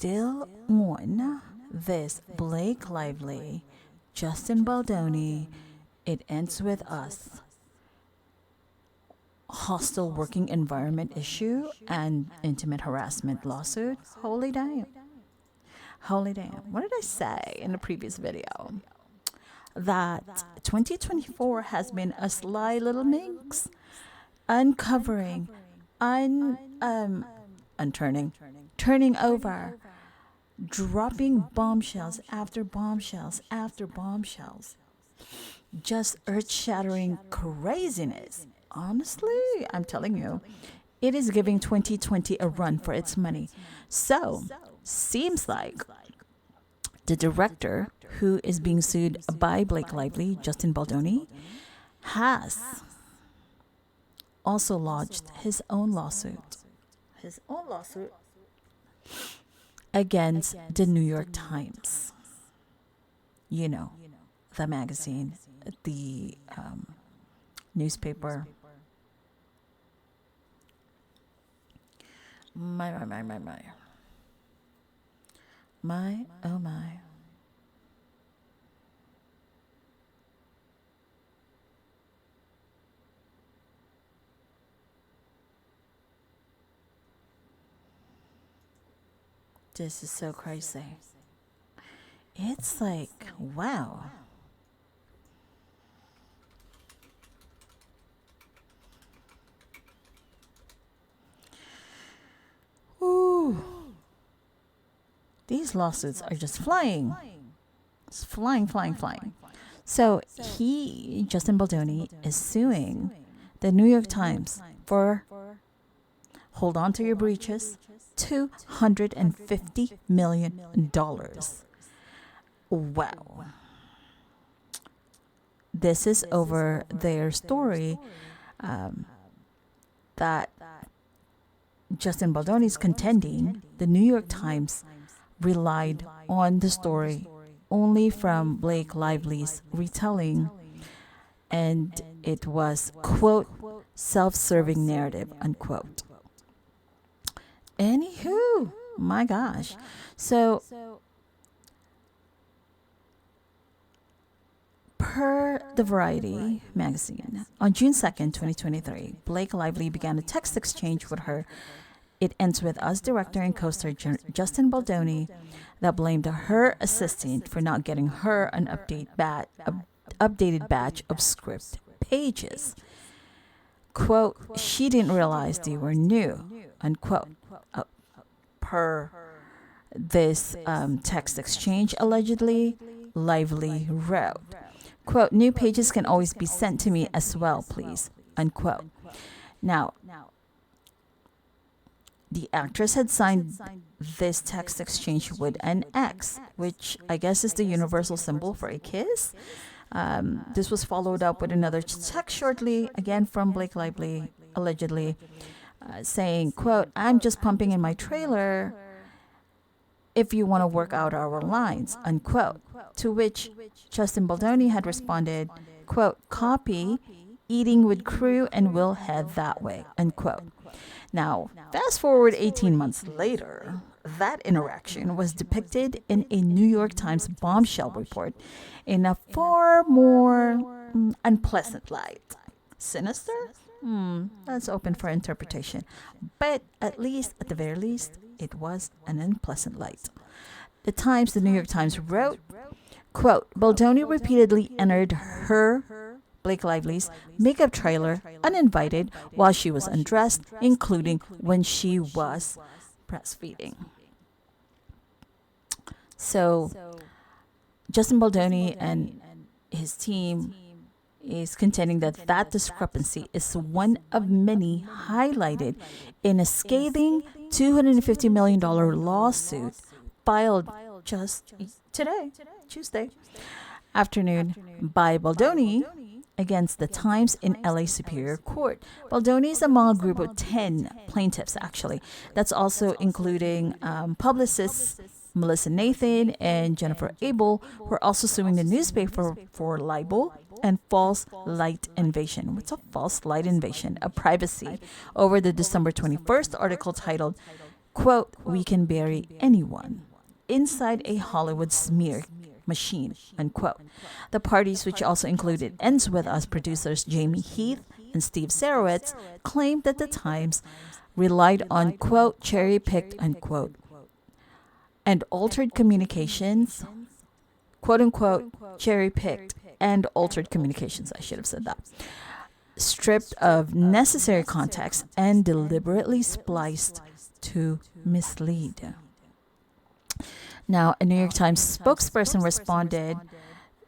still on this Blake Lively, Justin Baldoni, It Ends With Us hostile working environment issue and intimate harassment lawsuit. Holy damn. Holy damn. What did I say in the previous video? That 2024 has been a sly little minx uncovering, turning over, dropping bombshells after bombshells after bombshells. Just earth-shattering craziness. Honestly, I'm telling you, it is giving 2020 a run for its money. So, seems like the director who is being sued by Blake Lively, Justin Baldoni, has also lodged his own lawsuit. Against the New York Times. You know, the magazine, the newspaper. My, oh my. This is so crazy. It's like, wow. Ooh. These lawsuits are just flying. It's flying. So Justin Baldoni, is suing the New York Times for, hold on to your breeches, $250 million. Wow. This is over their story that Justin Baldoni is contending the New York Times relied on the story only from Blake Lively's retelling, and it was, quote, self-serving narrative, unquote. Anywho, my gosh. So, per the Variety magazine, on June 2nd, 2023, Blake Lively began a text exchange with her It Ends With Us director and co-star Justin Baldoni that blamed her assistant for not getting her an updated batch of script pages. Quote, she didn't realize they were new, unquote. Per this text exchange, allegedly, Lively wrote, quote, new pages can always be sent to me as well, please, unquote. Now, the actress had signed this text exchange with an X, which I guess is the universal symbol for a kiss. This was followed up with another text shortly, again from Blake Lively, allegedly, saying, quote, I'm just pumping in my trailer if you want to work out our lines, unquote. To which Justin Baldoni had responded, quote, copy, eating with crew and we'll head that way, unquote. Now, fast forward 18 months later, that interaction was depicted in a New York Times bombshell report in a far more unpleasant light. Sinister? That's open for interpretation. But at the very least, it was an unpleasant light. The New York Times wrote, quote, Baldoni repeatedly entered Blake Lively's makeup trailer uninvited while she was undressed, including when she was breastfeeding. So, Justin Baldoni and his team is contending that discrepancy is one of many highlighted in a scathing $250 million lawsuit filed just today, Tuesday afternoon, by Baldoni against the Times in LA Superior Court. Baldoni is among a group of 10 plaintiffs, actually. That's also including publicists Melissa Nathan and Jennifer Abel, who are also suing the newspaper for libel and false light invasion. What's a false light invasion? A privacy over the December 21st article titled quote, we can bury anyone inside a Hollywood smear machine, unquote. The parties, which also included Ends With Us producers Jamie Heath and Steve Sarowitz, claimed that the Times relied on, quote, cherry-picked, unquote, and altered communications, quote unquote, cherry-picked and altered communications, I should have said that, stripped of necessary context and deliberately spliced to mislead. Now, a New York Times spokesperson responded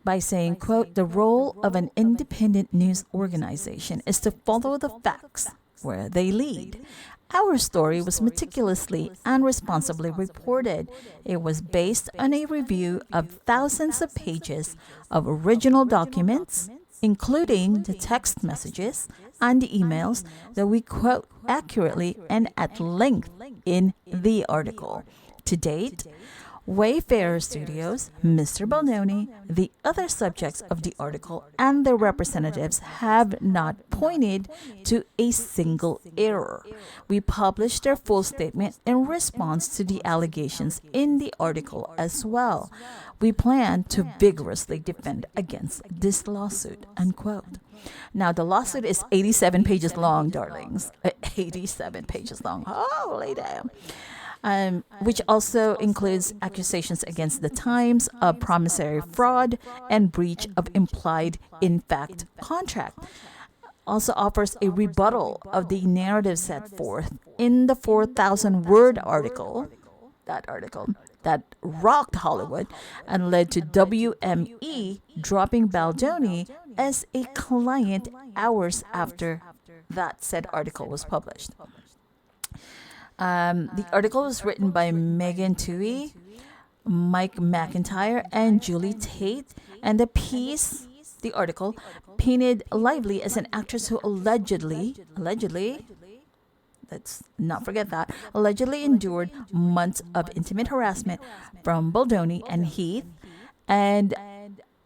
by saying, quote, the role of an independent news organization is to follow the facts where they lead. Our story was meticulously and responsibly reported. It was based on a review of thousands of pages of original documents, including the text messages and the emails that we quote accurately and at length in the article. To date, Wayfarer Studios, Mr. Baldoni, the other subjects of the article, and their representatives have not pointed to a single error. We published their full statement in response to the allegations in the article as well. We plan to vigorously defend against this lawsuit, unquote. Now, the lawsuit is 87 pages long, darlings. 87 pages long. Holy damn. Which also includes accusations against the Times of promissory fraud and breach of implied in fact contract. Also offers a rebuttal of the narrative set forth in the 4,000-word article, that rocked Hollywood and led to WME dropping Baldoni as a client hours after that said article was published. The article was written by Megan Twohey, Mike McIntyre, and Julie Tate, and the article, painted Lively as an actress who allegedly, let's not forget that, allegedly endured months of intimate harassment from Baldoni and Heath, and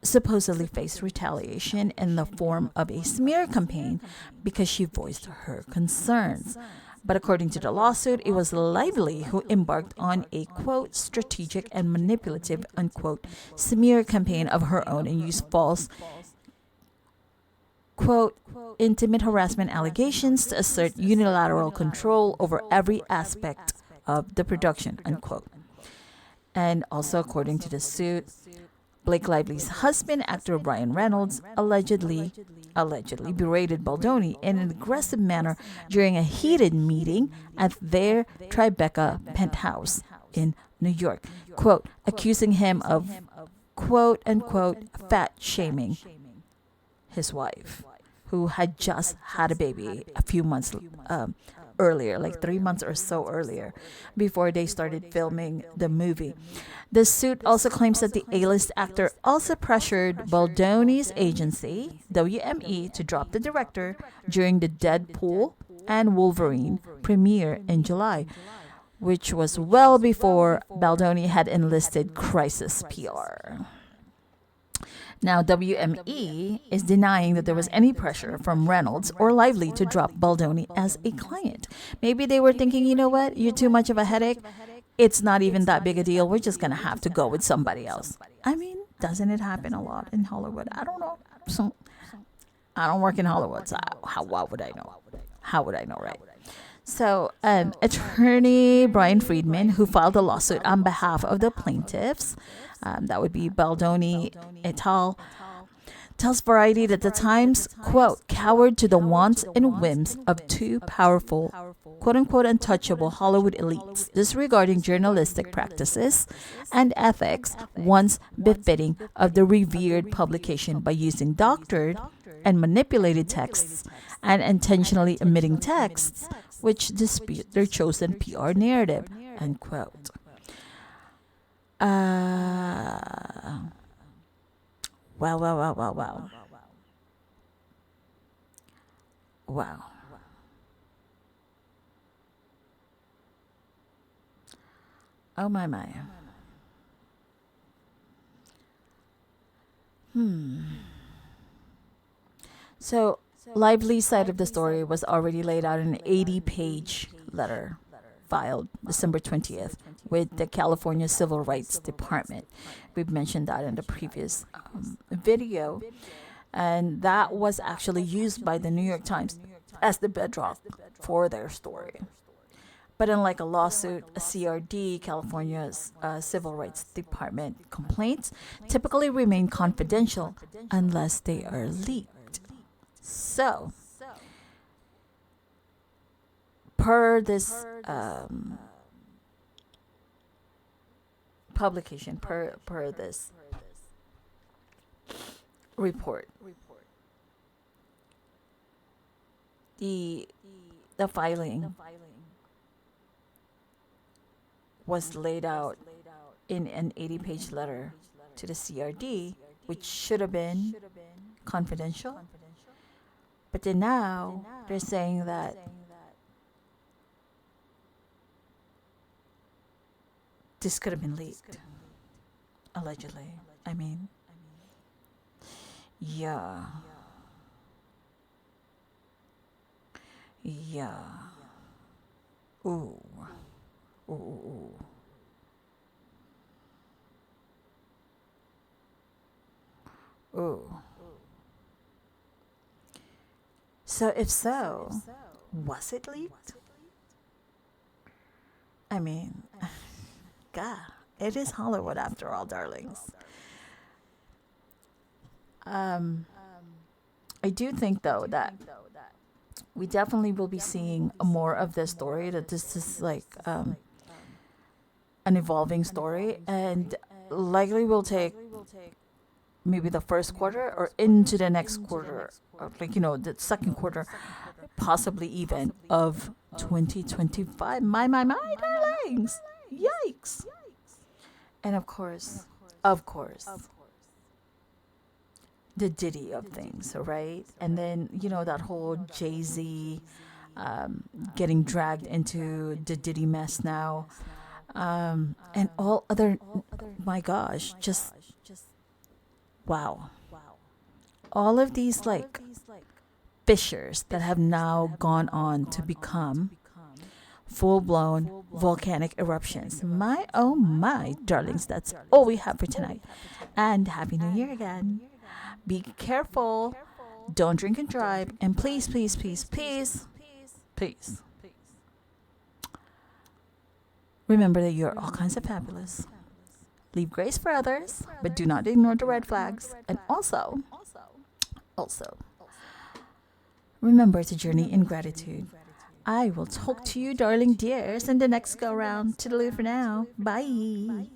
supposedly faced retaliation in the form of a smear campaign because she voiced her concerns. But according to the lawsuit, it was Lively who embarked on a, quote, strategic and manipulative, unquote, smear campaign of her own and used false, quote, intimate harassment allegations to assert unilateral control over every aspect of the production, unquote. And also, according to the suit, Blake Lively's husband, actor Ryan Reynolds, allegedly berated Baldoni in an aggressive manner during a heated meeting at their Tribeca penthouse in New York, quote, accusing him of, quote unquote, fat shaming his wife, who had just had a baby a few months earlier, like 3 months or so earlier, before they started filming the movie. The suit also claims that the A-list actor also pressured Baldoni's agency, WME, to drop the director during the Deadpool and Wolverine premiere in July, which was well before Baldoni had enlisted crisis PR. Now, WME is denying that there was any pressure from Reynolds or Lively to drop Baldoni as a client. Maybe they were thinking, you know what, you're too much of a headache. It's not even that big a deal. We're just going to have to go with somebody else. I mean, doesn't it happen a lot in Hollywood? I don't know. So, I don't work in Hollywood, so what would I know? How would I know, right? So, attorney Brian Friedman, who filed a lawsuit on behalf of the plaintiffs, that would be Baldoni et al., tells Variety that the Times, quote, cowered to the wants and whims of two powerful, quote-unquote, untouchable Hollywood elites, disregarding journalistic practices and ethics once befitting of the revered publication by using doctored and manipulated texts and intentionally omitting texts which dispute their chosen PR narrative, unquote. Wow. Oh my. So, Lively's side of the story was already laid out in an 80-page letter filed December 20th with the California Civil Rights Department. We've mentioned that in the previous video. And that was actually used by the New York Times as the bedrock for their story. But unlike a lawsuit, a CRD, California's Civil Rights Department complaints typically remain confidential unless they are leaked. So, per this publication, per this report, the filing was laid out in an 80-page letter to the CRD, which should have been confidential. But then now they're saying that this could have been leaked, allegedly. I mean, yeah. Yeah. Ooh. Ooh, ooh, ooh. Ooh. So if so, was it leaked? I mean, God, it is Hollywood after all, darlings. I do think though that we definitely will be seeing more of this story. That this is like an evolving story, and likely will take maybe the first quarter or into the next quarter, or like the second quarter, possibly even of 2025. My, darlings! Yikes! And of course, the Diddy of things, right? And then that whole Jay-Z getting dragged into the Diddy mess now, and all other. My gosh, just wow! All of these like fissures that have now gone on to become full-blown volcanic eruptions. My oh my, darlings, that's all we have for tonight. And Happy New Year again. Be careful. Don't drink and drive. And please, please, please, please, please, remember that you're all kinds of fabulous. Leave grace for others, but do not ignore the red flags. And also, remember to journey in gratitude. I will talk to you, darling dears, in the next go round. Toodaloo for now. Bye.